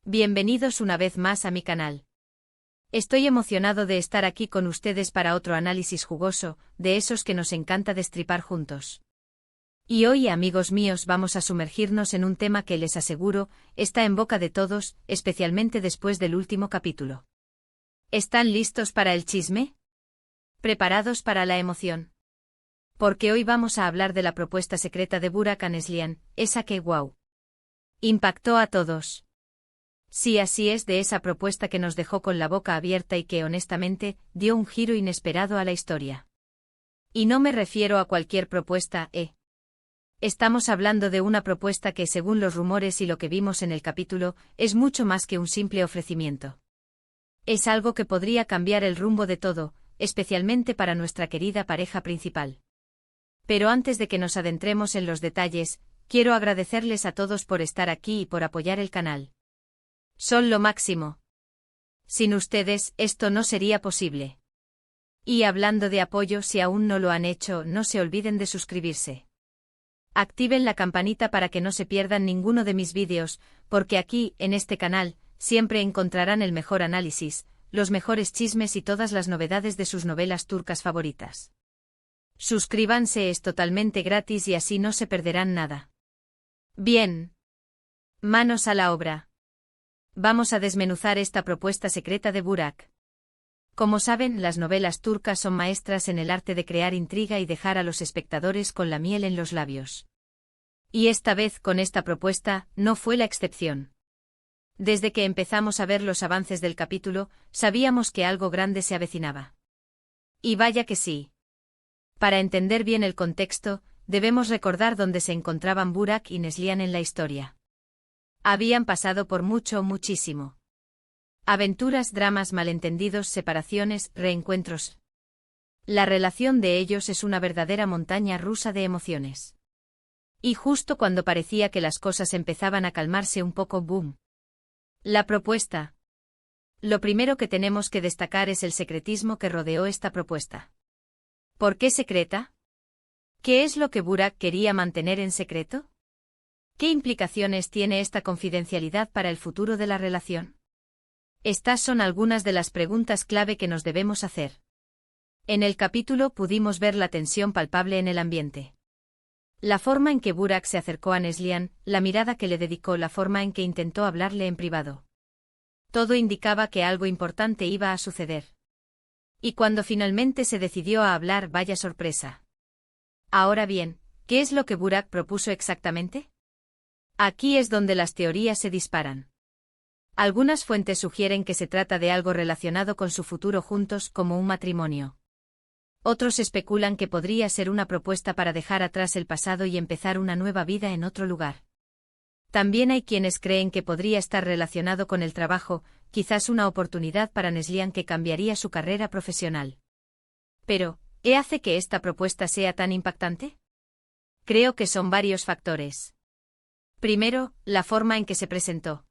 Bienvenidos una vez más a mi canal. Estoy emocionado de estar aquí con ustedes para otro análisis jugoso, de esos que nos encanta destripar juntos. Y hoy, amigos míos, vamos a sumergirnos en un tema que les aseguro, está en boca de todos, especialmente después del último capítulo. ¿Están listos para el chisme? ¿Preparados para la emoción? Porque hoy vamos a hablar de la propuesta secreta de Burak Anezlian, esa que, wow, impactó a todos. Sí, así es, de esa propuesta que nos dejó con la boca abierta y que, honestamente, dio un giro inesperado a la historia. Y no me refiero a cualquier propuesta, Estamos hablando de una propuesta que, según los rumores y lo que vimos en el capítulo, es mucho más que un simple ofrecimiento. Es algo que podría cambiar el rumbo de todo, especialmente para nuestra querida pareja principal. Pero antes de que nos adentremos en los detalles, quiero agradecerles a todos por estar aquí y por apoyar el canal. Son lo máximo. Sin ustedes, esto no sería posible. Y hablando de apoyo, si aún no lo han hecho, no se olviden de suscribirse. Activen la campanita para que no se pierdan ninguno de mis vídeos, porque aquí, en este canal, siempre encontrarán el mejor análisis, los mejores chismes y todas las novedades de sus novelas turcas favoritas. Suscríbanse, es totalmente gratis y así no se perderán nada. Bien. Manos a la obra. Vamos a desmenuzar esta propuesta secreta de Burak. Como saben, las novelas turcas son maestras en el arte de crear intriga y dejar a los espectadores con la miel en los labios. Y esta vez, con esta propuesta, no fue la excepción. Desde que empezamos a ver los avances del capítulo, sabíamos que algo grande se avecinaba. Y vaya que sí. Para entender bien el contexto, debemos recordar dónde se encontraban Burak y Neslihan en la historia. Habían pasado por muchísimo. Aventuras, dramas, malentendidos, separaciones, reencuentros. La relación de ellos es una verdadera montaña rusa de emociones. Y justo cuando parecía que las cosas empezaban a calmarse un poco, ¡boom! La propuesta. Lo primero que tenemos que destacar es el secretismo que rodeó esta propuesta. ¿Por qué secreta? ¿Qué es lo que Burak quería mantener en secreto? ¿Qué implicaciones tiene esta confidencialidad para el futuro de la relación? Estas son algunas de las preguntas clave que nos debemos hacer. En el capítulo pudimos ver la tensión palpable en el ambiente. La forma en que Burak se acercó a Neslihan, la mirada que le dedicó, la forma en que intentó hablarle en privado. Todo indicaba que algo importante iba a suceder. Y cuando finalmente se decidió a hablar, vaya sorpresa. Ahora bien, ¿qué es lo que Burak propuso exactamente? Aquí es donde las teorías se disparan. Algunas fuentes sugieren que se trata de algo relacionado con su futuro juntos, como un matrimonio. Otros especulan que podría ser una propuesta para dejar atrás el pasado y empezar una nueva vida en otro lugar. También hay quienes creen que podría estar relacionado con el trabajo, quizás una oportunidad para Neslihan que cambiaría su carrera profesional. Pero, ¿qué hace que esta propuesta sea tan impactante? Creo que son varios factores. Primero, la forma en que se presentó.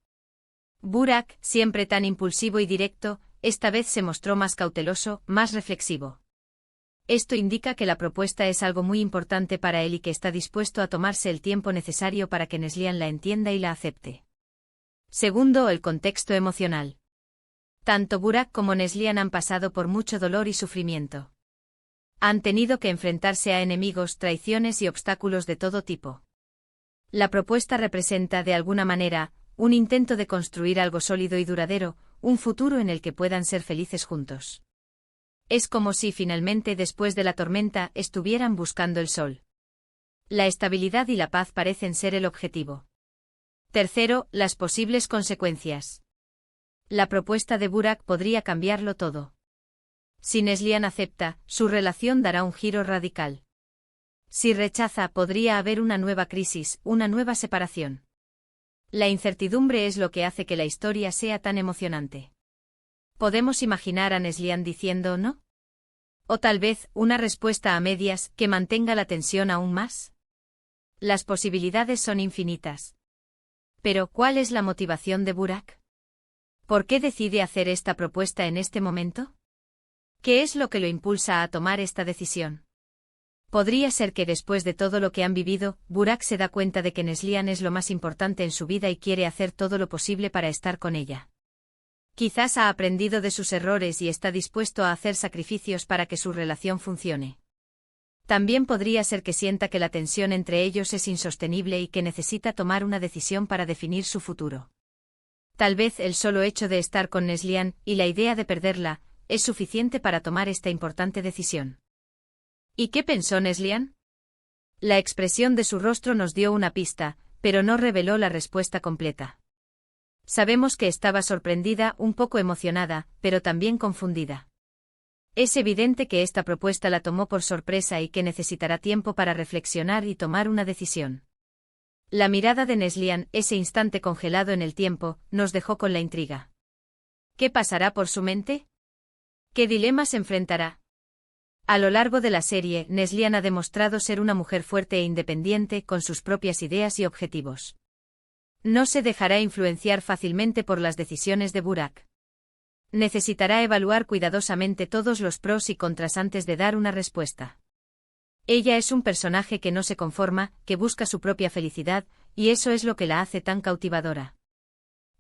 Burak, siempre tan impulsivo y directo, esta vez se mostró más cauteloso, más reflexivo. Esto indica que la propuesta es algo muy importante para él y que está dispuesto a tomarse el tiempo necesario para que Neslihan la entienda y la acepte. Segundo, el contexto emocional. Tanto Burak como Neslihan han pasado por mucho dolor y sufrimiento. Han tenido que enfrentarse a enemigos, traiciones y obstáculos de todo tipo. La propuesta representa, de alguna manera, un intento de construir algo sólido y duradero, un futuro en el que puedan ser felices juntos. Es como si finalmente, después de la tormenta, estuvieran buscando el sol. La estabilidad y la paz parecen ser el objetivo. Tercero, las posibles consecuencias. La propuesta de Burak podría cambiarlo todo. Si Neslihan acepta, su relación dará un giro radical. Si rechaza, podría haber una nueva crisis, una nueva separación. La incertidumbre es lo que hace que la historia sea tan emocionante. ¿Podemos imaginar a Neslihan diciendo no? ¿O tal vez una respuesta a medias que mantenga la tensión aún más? Las posibilidades son infinitas. Pero, ¿cuál es la motivación de Burak? ¿Por qué decide hacer esta propuesta en este momento? ¿Qué es lo que lo impulsa a tomar esta decisión? Podría ser que después de todo lo que han vivido, Burak se da cuenta de que Neslihan es lo más importante en su vida y quiere hacer todo lo posible para estar con ella. Quizás ha aprendido de sus errores y está dispuesto a hacer sacrificios para que su relación funcione. También podría ser que sienta que la tensión entre ellos es insostenible y que necesita tomar una decisión para definir su futuro. Tal vez el solo hecho de estar con Neslihan, y la idea de perderla, es suficiente para tomar esta importante decisión. ¿Y qué pensó Neslihan? La expresión de su rostro nos dio una pista, pero no reveló la respuesta completa. Sabemos que estaba sorprendida, un poco emocionada, pero también confundida. Es evidente que esta propuesta la tomó por sorpresa y que necesitará tiempo para reflexionar y tomar una decisión. La mirada de Neslihan, ese instante congelado en el tiempo, nos dejó con la intriga. ¿Qué pasará por su mente? ¿Qué dilemas enfrentará? A lo largo de la serie, Neslihan ha demostrado ser una mujer fuerte e independiente, con sus propias ideas y objetivos. No se dejará influenciar fácilmente por las decisiones de Burak. Necesitará evaluar cuidadosamente todos los pros y contras antes de dar una respuesta. Ella es un personaje que no se conforma, que busca su propia felicidad, y eso es lo que la hace tan cautivadora.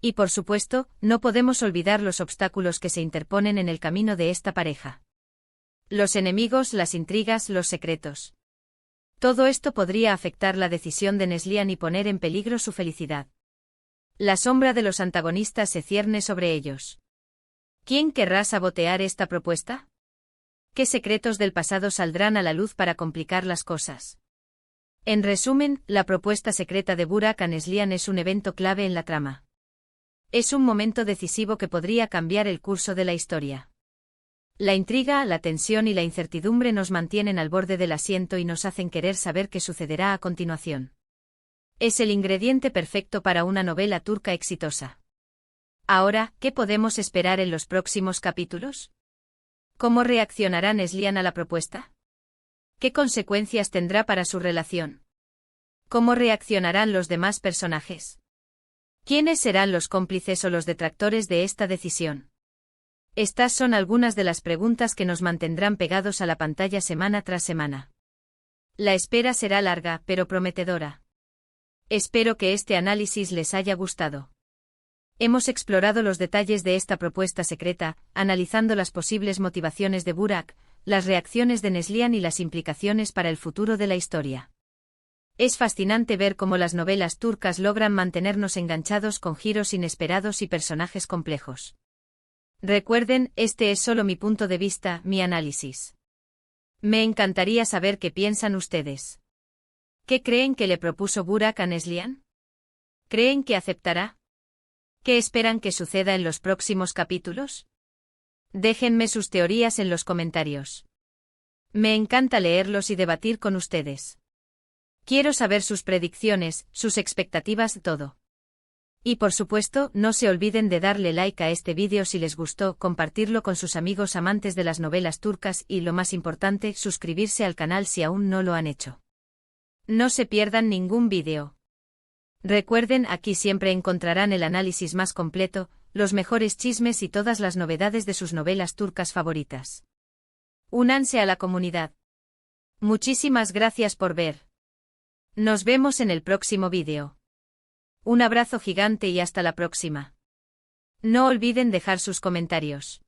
Y por supuesto, no podemos olvidar los obstáculos que se interponen en el camino de esta pareja. Los enemigos, las intrigas, los secretos. Todo esto podría afectar la decisión de Neslihan y poner en peligro su felicidad. La sombra de los antagonistas se cierne sobre ellos. ¿Quién querrá sabotear esta propuesta? ¿Qué secretos del pasado saldrán a la luz para complicar las cosas? En resumen, la propuesta secreta de Burak a Neslihan es un evento clave en la trama. Es un momento decisivo que podría cambiar el curso de la historia. La intriga, la tensión y la incertidumbre nos mantienen al borde del asiento y nos hacen querer saber qué sucederá a continuación. Es el ingrediente perfecto para una novela turca exitosa. Ahora, ¿qué podemos esperar en los próximos capítulos? ¿Cómo reaccionará Neslihan a la propuesta? ¿Qué consecuencias tendrá para su relación? ¿Cómo reaccionarán los demás personajes? ¿Quiénes serán los cómplices o los detractores de esta decisión? Estas son algunas de las preguntas que nos mantendrán pegados a la pantalla semana tras semana. La espera será larga, pero prometedora. Espero que este análisis les haya gustado. Hemos explorado los detalles de esta propuesta secreta, analizando las posibles motivaciones de Burak, las reacciones de Neslihan y las implicaciones para el futuro de la historia. Es fascinante ver cómo las novelas turcas logran mantenernos enganchados con giros inesperados y personajes complejos. Recuerden, este es solo mi punto de vista, mi análisis. Me encantaría saber qué piensan ustedes. ¿Qué creen que le propuso Burak a Neslihan? ¿Creen que aceptará? ¿Qué esperan que suceda en los próximos capítulos? Déjenme sus teorías en los comentarios. Me encanta leerlos y debatir con ustedes. Quiero saber sus predicciones, sus expectativas, todo. Y por supuesto, no se olviden de darle like a este vídeo si les gustó, compartirlo con sus amigos amantes de las novelas turcas y, lo más importante, suscribirse al canal si aún no lo han hecho. No se pierdan ningún vídeo. Recuerden, aquí siempre encontrarán el análisis más completo, los mejores chismes y todas las novedades de sus novelas turcas favoritas. Únanse a la comunidad. Muchísimas gracias por ver. Nos vemos en el próximo vídeo. Un abrazo gigante y hasta la próxima. No olviden dejar sus comentarios.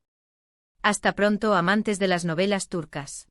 Hasta pronto, amantes de las novelas turcas.